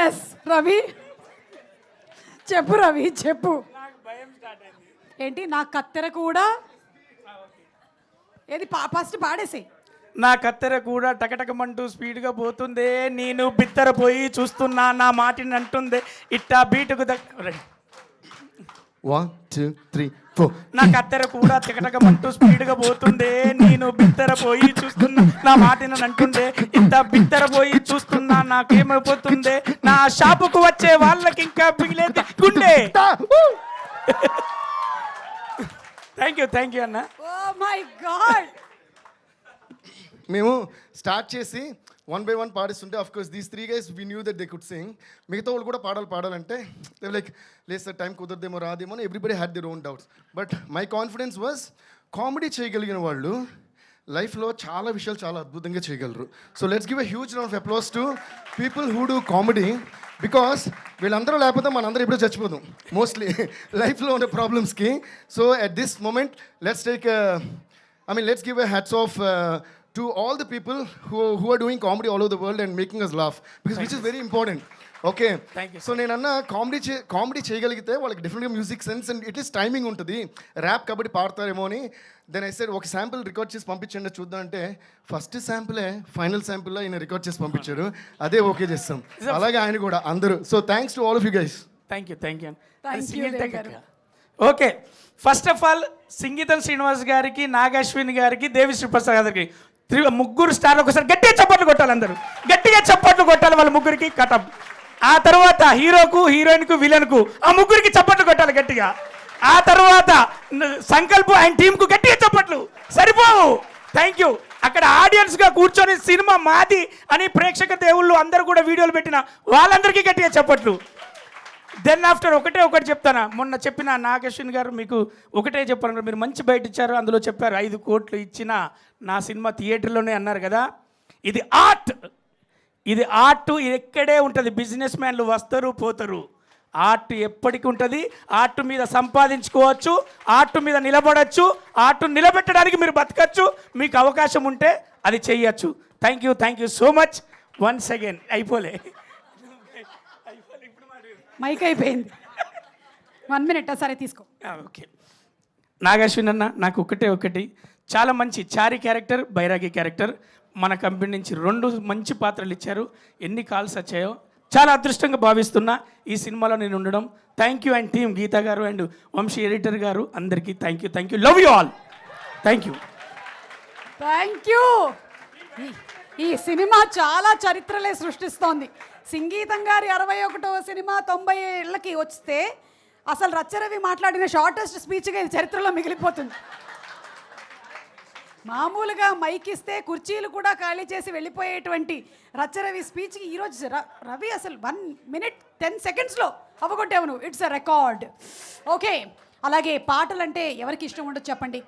Yes Ravi చెప్పు రవి చెప్పు. ఏంటి నా కత్తెర కూడా ఏది ఫస్ట్ పాడేసి. నా కత్తెర కూడా టకటకమంటూ స్పీడ్గా పోతుందే, నేను బిత్తర పోయి చూస్తున్నా నా మాటిని అంటుందే, ఇట్టా బీటుకు 1 2 3 4. నా కత్తెర కూడా టకటకమంటూ స్పీడ్గా పోతుందే, నేను బిత్తర పోయి చూస్తున్నా నా మాటిని అంటుందే, ఇంత బిత్తర పోయి చూస్తున్నా నాకేమైపోతుందే, నా షాపుకు వచ్చే వాళ్ళకి ఇంకా మిగిలేదు గుండె. థ్యాంక్ యూ అన్న. Oh my God. మేము స్టార్ట్ చేసి 1 by 1 పాడిస్తుంటే of course these 3 guys we knew that they could sing. మిగతా వాళ్ళు కూడా పాడాలంటే దే లైక్ లేదు సార్ టైం కుదరదేమో రాదేమో అని everybody had their own doubts. But my confidence was comedy చేయగలిగిన వాళ్ళు లైఫ్లో చాలా విషయాలు చాలా అద్భుతంగా చేయగలరు. So let's give a huge round of applause to people who do comedy. Because వీళ్ళందరూ లేకపోతే మనందరూ ఎప్పుడూ చచ్చిపోదాం మోస్ట్లీ లైఫ్లో ఉన్న ప్రాబ్లమ్స్కి. So at this moment let's give a hats off to all the people who are doing comedy all over the world and making us laugh, because which is very important. Okay, thank you. So నేనన్నా comedy చేయగలిగితే వాళ్ళకి డెఫినెట్గా music sense and it is timing ఉంటుంది. Rap kabaddi పాడతారేమో అని then I said ఒక sample record చేసి పంపించండి చూద్దాం అంటే ఫస్ట్ శాంపులే ఫైనల్ శాంపుల్లో ఆయన రికార్డ్ చేసి పంపించారు. అదే ఓకే చేస్తాం. అలాగే ఆయన కూడా అందరూ. So thanks to all of you guys. Thank you Thank you. Okay, first of all సంగీతం శ్రీనివాస్ గారికి, నాగశ్విని గారికి, దేవిశ్రీ ప్రసాద్ గారికి ముగ్గురు స్టార్లు ఒకసారి గట్టిగా చప్పట్లు కొట్టాలి. అందరూ గట్టిగా చప్పట్లు కొట్టాలి వాళ్ళ ముగ్గురికి. కటప్. ఆ తర్వాత హీరోకు, హీరోయిన్కు, విలన్కు ఆ ముగ్గురికి చప్పట్లు కొట్టాలి గట్టిగా. ఆ తర్వాత సంకల్ప్ అండ్ టీంకు గట్టిగా చప్పట్లు సరిపోవు. Thank you. అక్కడ ఆడియన్స్గా కూర్చొని సినిమా మాది అని ప్రేక్షక దేవుళ్ళు అందరూ కూడా వీడియోలు పెట్టిన వాళ్ళందరికీ గట్టిగా చప్పట్లు. దెన్ ఆఫ్టర్ ఒకటి చెప్తానా, మొన్న చెప్పిన నాగశ్విన్ గారు మీకు ఒకటే చెప్పాను, మీరు మంచి బయట ఇచ్చారు, అందులో చెప్పారు 5 కోట్లు ఇచ్చిన నా సినిమా థియేటర్లోనే అన్నారు కదా. ఇది ఆర్ట్, ఇది ఎక్కడే ఉంటుంది. బిజినెస్ మ్యాన్లు వస్తారు పోతారు, ఆర్ట్ ఎప్పటికీ ఉంటుంది. ఆర్ట్ మీద సంపాదించుకోవచ్చు, ఆర్ట్ మీద నిలబడచ్చు, ఆర్ట్ నిలబెట్టడానికి మీరు బతకచ్చు. మీకు అవకాశం ఉంటే అది చెయ్యొచ్చు. Thank you so much once again. అయిపోలే, మైక్ అయిపోయింది. 1 minute సరే తీసుకో. ఓకే, నాగశ్విన్ అన్న నాకు ఒకటి చాలా మంచి చారి క్యారెక్టర్, బైరాగి క్యారెక్టర్ మన కంపెనీ నుంచి 2 మంచి పాత్రలు ఇచ్చారు. ఎన్ని కాల్స్ వచ్చాయో చాలా అదృష్టంగా భావిస్తున్నా ఈ సినిమాలో నేను ఉండడం. Thank you and team Geetha గారు అండ్ వంశీ ఎడిటర్ గారు అందరికీ thank you. Love you all. Thank you. ఈ సినిమా చాలా చరిత్రలే సృష్టిస్తోంది. సంగీతం గారి 61వ సినిమా 90 ఏళ్ళకి వస్తే అసలు రచ్చరవి మాట్లాడిన షార్టెస్ట్ స్పీచ్గా ఇది చరిత్రలో మిగిలిపోతుంది. మామూలుగా మైక్ ఇస్తే కుర్చీలు కూడా ఖాళీ చేసి వెళ్ళిపోయేటువంటి రచ్చరవి స్పీచ్కి ఈరోజు రవి అసలు 1 minute 10 secondsలో అవ్వగొట్టావు నువ్వు. It's a record. ఓకే, అలాగే పాటలు అంటే ఎవరికి ఇష్టం ఉండదు చెప్పండి.